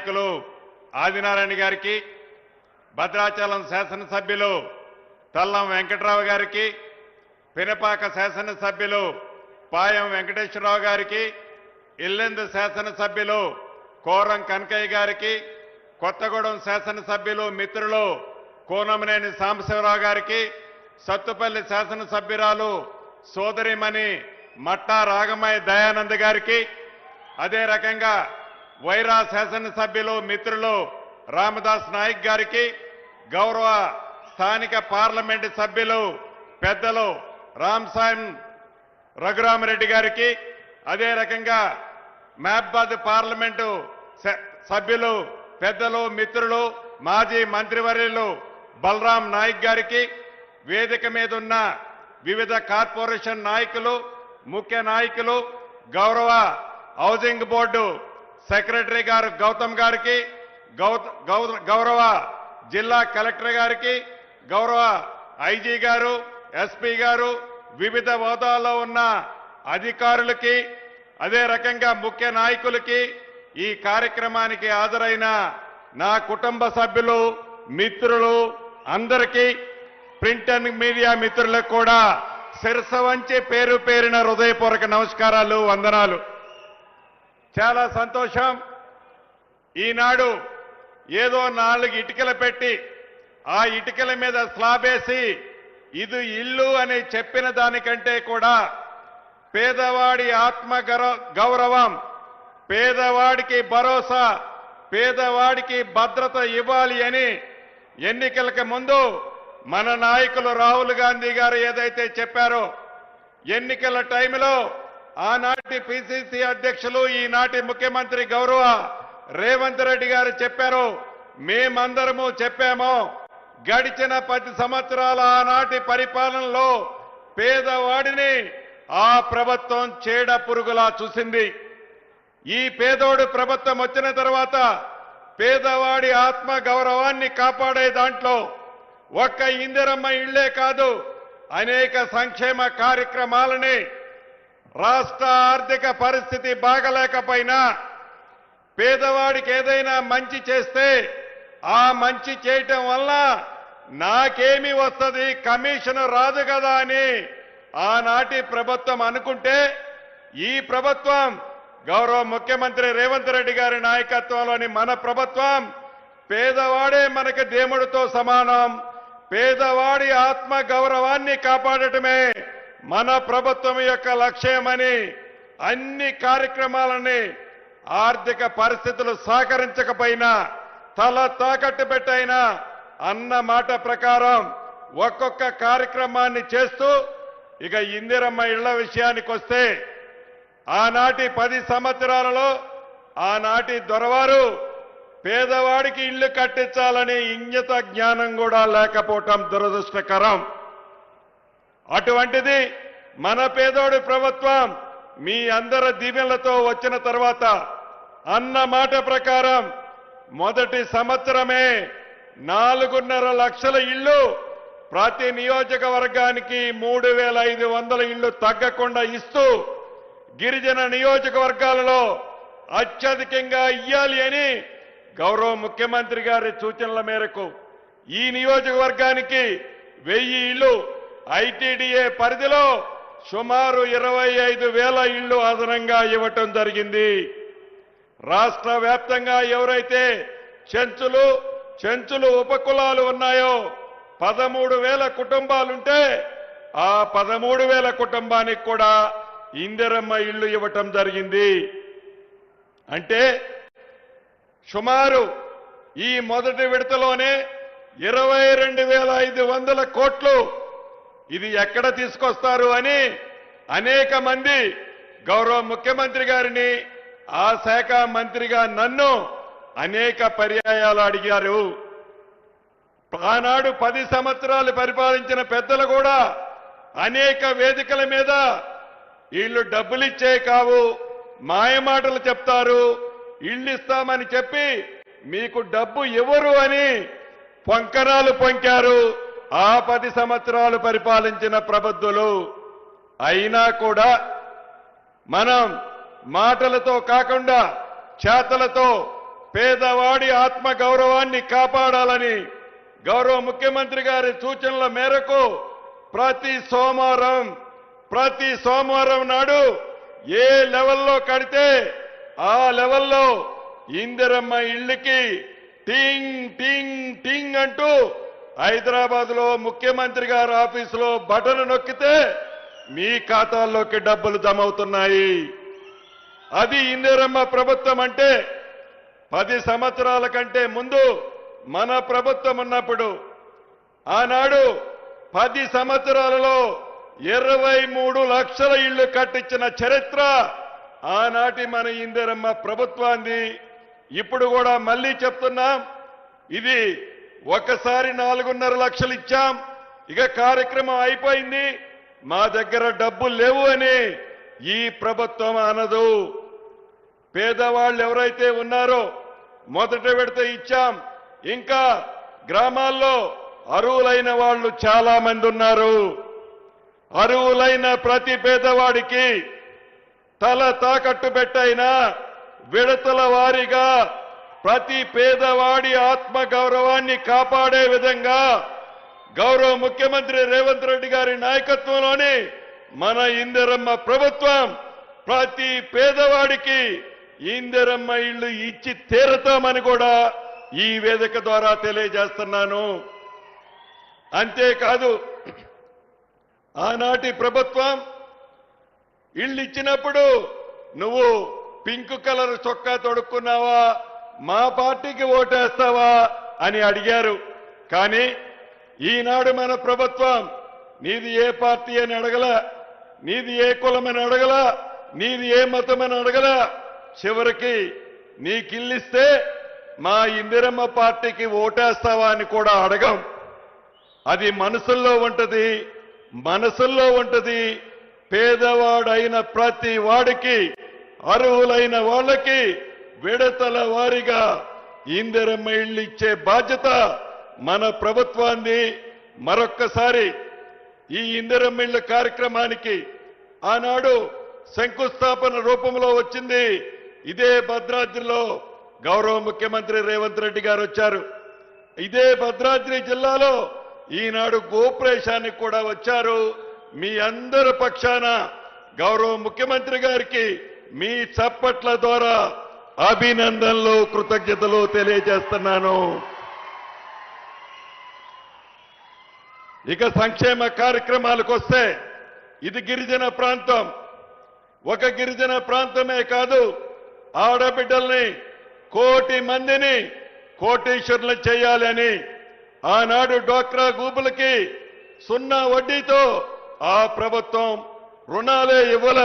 నాయకులు ఆదినారాయణ గారికి, భద్రాచలం శాసనసభ్యులు తల్లం వెంకట్రావు గారికి, పినపాక శాసనసభ్యులు పాయం వెంకటేశ్వరరావు గారికి, ఇల్లెందు శాసనసభ్యులు కోరం కనకయ్య గారికి, కొత్తగూడెం శాసనసభ్యులు మిత్రులు కోనమనేని సాంబశివరావు గారికి, సత్తుపల్లి శాసనసభ్యురాలు సోదరిమణి మట్టా రాగమయ్య దయానంద్ గారికి, అదే రకంగా వైరా శాసనసభ్యులు మిత్రులు రామదాస్ నాయక్ గారికి, గౌరవ స్థానిక పార్లమెంటు సభ్యులు పెద్దలు రామ్సాయం రఘురామరెడ్డి గారికి, అదే రకంగా మహబాద్ పార్లమెంటు సభ్యులు పెద్దలు మిత్రులు మాజీ మంత్రివర్యులు బలరాం నాయక్ గారికి, వేదిక మీద ఉన్న వివిధ కార్పొరేషన్ నాయకులు, ముఖ్య నాయకులు, గౌరవ హౌసింగ్ బోర్డు సెక్రటరీ గారు గౌతమ్ గారికి, గౌరవ జిల్లా కలెక్టర్ గారికి, గౌరవ ఐజీ గారు, ఎస్పీ గారు, వివిధ హోదాల్లో ఉన్న అధికారులకి, అదే రకంగా ముఖ్య నాయకులకి, ఈ కార్యక్రమానికి హాజరైన నా కుటుంబ సభ్యులు మిత్రులు అందరికీ, ప్రింట్ అండ్ మీడియా మిత్రులకు కూడా శిరస్సు వంచి పేరు పేరిన హృదయపూర్వక నమస్కారాలు, వందనాలు. చాలా సంతోషం. ఈనాడు ఏదో 4 ఇటుకలు పెట్టి ఆ ఇటుకల మీద స్లాబేసి ఇది ఇల్లు అని చెప్పిన దానికంటే కూడా పేదవాడి ఆత్మ గౌరవం, పేదవాడికి భరోసా, పేదవాడికి భద్రత ఇవ్వాలి అని ఎన్నికలకు ముందు మన నాయకులు రాహుల్ గాంధీ గారు ఏదైతే చెప్పారో, ఎన్నికల టైంలో ఆనాటి పిసిసి అధ్యక్షులు ఈనాటి ముఖ్యమంత్రి గౌరవ రేవంత్ రెడ్డి గారు చెప్పారు, మేమందరము చెప్పామో, గడిచిన 10 సంవత్సరాల ఆనాటి పరిపాలనలో పేదవాడిని ఆ ప్రభుత్వం చీడ పురుగులా చూసింది. ఈ పేదోడు ప్రభుత్వం వచ్చిన తర్వాత పేదవాడి ఆత్మ గౌరవాన్ని కాపాడే దాంట్లో ఒక్క ఇందిరమ్మ ఇళ్లే కాదు, అనేక సంక్షేమ కార్యక్రమాలని రాష్ట్ర ఆర్థిక పరిస్థితి బాగలేకపోయినా పేదవాడికి ఏదైనా మంచి చేస్తే ఆ మంచి చేయటం వల్ల నాకేమి వస్తుంది, కమిషన్ రాదు కదా అని ఆనాటి ప్రభుత్వం అనుకుంటే, ఈ ప్రభుత్వం గౌరవ ముఖ్యమంత్రి రేవంత్ రెడ్డి గారి నాయకత్వంలోని మన ప్రభుత్వం పేదవాడే మనకి దేవుడితో సమానం, పేదవాడి ఆత్మ గౌరవాన్ని కాపాడటమే మన ప్రభుత్వం యొక్క లక్ష్యమని అన్ని కార్యక్రమాలని ఆర్థిక పరిస్థితులు సహకరించకపోయినా తల తాకట్టు పెట్టైనా అన్న మాట ప్రకారం ఒక్కొక్క కార్యక్రమాన్ని చేస్తూ, ఇక ఇందిరమ్మ ఇళ్ల విషయానికి వస్తే ఆనాటి 10 సంవత్సరాలలో ఆనాటి దొరవారు పేదవాడికి ఇల్లు కట్టించాలని ఇంగిత జ్ఞానం కూడా లేకపోవటం దురదృష్టకరం. అటువంటిది మన పేదోడి ప్రభుత్వం మీ అందరి దీవెనలతో వచ్చిన తర్వాత అన్న మాట ప్రకారం మొదటి సంవత్సరమే 4.5 లక్షల ఇళ్లు ప్రతి నియోజకవర్గానికి 3,500 ఇళ్లు తగ్గకుండా ఇస్తూ గిరిజన నియోజకవర్గాలలో అత్యధికంగా ఇయ్యాలి అని గౌరవ ముఖ్యమంత్రి గారి సూచనల మేరకు ఈ నియోజకవర్గానికి 1000 ఇళ్లు, ఐటీడీఏ పరిధిలో సుమారు 25,000 ఇళ్లు అదనంగా ఇవ్వటం జరిగింది. రాష్ట్ర వ్యాప్తంగా ఎవరైతే చెంచులు ఉపకులాలు ఉన్నాయో 13,000 కుటుంబాలుంటే ఆ 13,000 కుటుంబానికి కూడా ఇందిరమ్మ ఇళ్లు ఇవ్వటం జరిగింది. అంటే సుమారు ఈ మొదటి విడతలోనే 22,500 కోట్లు ఇది ఎక్కడ తీసుకొస్తారు అని అనేక మంది గౌరవ ముఖ్యమంత్రి గారిని, ఆ శాఖ మంత్రిగా నన్ను అనేక పర్యాయాలు అడిగారు. ఆనాడు 10 సంవత్సరాలు పరిపాలించిన పెద్దలు కూడా అనేక వేదికల మీద వీళ్ళు డబ్బులిచ్చే కావు, మాయమాటలు చెప్తారు, ఇళ్ళు ఇస్తామని చెప్పి మీకు డబ్బు ఎవరు అని పొంకరాలు పొంకారు ఆ 10 సంవత్సరాలు పరిపాలించిన ప్రబుద్ధులు. అయినా కూడా మనం మాటలతో కాకుండా చేతలతో పేదవాడి ఆత్మ గౌరవాన్ని కాపాడాలని గౌరవ ముఖ్యమంత్రి గారి సూచనల మేరకు ప్రతి సోమవారం నాడు ఏ లెవెల్లో కడితే ఆ లెవెల్లో ఇందిరమ్మ ఇళ్ళకి టింగ్ టింగ్ టింగ్ అంటూ హైదరాబాద్ లో ముఖ్యమంత్రి గారి ఆఫీసులో బటన్ నొక్కితే మీ ఖాతాల్లోకి డబ్బులు జమ అవుతున్నాయి. అది ఇందిరమ్మ ప్రభుత్వం అంటే 10 సంవత్సరాల కంటే ముందు మన ప్రభుత్వం ఉన్నప్పుడు ఆనాడు 10 సంవత్సరాలలో 23 లక్షల ఇళ్లు కట్టించిన చరిత్ర ఆనాటి మన ఇందిరమ్మ ప్రభుత్వాన్ని. ఇప్పుడు కూడా మళ్ళీ చెప్తున్నాం, ఇది ఒకసారి 4.5 లక్షలు ఇచ్చాం, ఇక కార్యక్రమం అయిపోయింది, మా దగ్గర డబ్బులు లేవు అని ఈ ప్రభుత్వం అనదు. పేదవాళ్ళు ఎవరైతే ఉన్నారో మొదట విడత ఇచ్చాం, ఇంకా గ్రామాల్లో అర్హులైన వాళ్ళు చాలా మంది ఉన్నారు. అర్హులైన ప్రతి పేదవాడికి తల తాకట్టు పెట్టైనా విడతల వారీగా ప్రతి పేదవాడి ఆత్మ గౌరవాన్ని కాపాడే విధంగా గౌరవ ముఖ్యమంత్రి రేవంత్ రెడ్డి గారి నాయకత్వంలోని మన ఇందిరమ్మ ప్రభుత్వం ప్రతి పేదవాడికి ఇందిరమ్మ ఇళ్లు ఇచ్చి తీరతామని కూడా ఈ వేదిక ద్వారా తెలియజేస్తున్నాను. అంతేకాదు, ఆనాటి ప్రభుత్వం ఇళ్ళు ఇచ్చినప్పుడు నువ్వు పింక్ కలర్ చొక్కా తొడుక్కున్నావా, మా పార్టీకి ఓటేస్తావా అని అడిగారు. కానీ ఈనాడు మన ప్రభుత్వం నీది ఏ పార్టీ అని అడగల, నీది ఏ కులమని అడగల, నీది ఏ మతమని అడగల. చివరికి నీకిల్లిస్తే మా ఇందిరమ్మ పార్టీకి ఓటేస్తావా అని కూడా అడగం. అది మనసుల్లో ఉంటది. పేదవాడైన ప్రతి వాడికి, అర్హులైన వాళ్ళకి విడతల వారీగా ఇందిరమ్మ ఇళ్ళు ఇచ్చే బాధ్యత మన ప్రభుత్వాన్ని. మరొక్కసారి ఈ ఇందిరమ్మ ఇళ్ళ కార్యక్రమానికి ఆనాడు శంకుస్థాపన రూపంలో వచ్చింది. ఇదే భద్రాద్రిలో గౌరవ ముఖ్యమంత్రి రేవంత్ రెడ్డి గారు వచ్చారు. ఇదే భద్రాద్రి జిల్లాలో ఈనాడు గోప్రేషానికి కూడా వచ్చారు. మీ అందరి పక్షాన గౌరవ ముఖ్యమంత్రి గారికి మీ చప్పట్ల ద్వారా అభినందనలు, కృతజ్ఞతలు తెలియజేస్తున్నాను. ఇక సంక్షేమ కార్యక్రమాలకు వస్తే, ఇది గిరిజన ప్రాంతం. ఒక గిరిజన ప్రాంతమే కాదు, ఆడబిడ్డల్ని 1 కోటి మందిని కోటీశ్వరులు చేయాలని ఆనాడు డ్వాక్రా గ్రూపులకి 0 వడ్డీతో ఆ ప్రభుత్వం రుణాలే ఇవ్వల.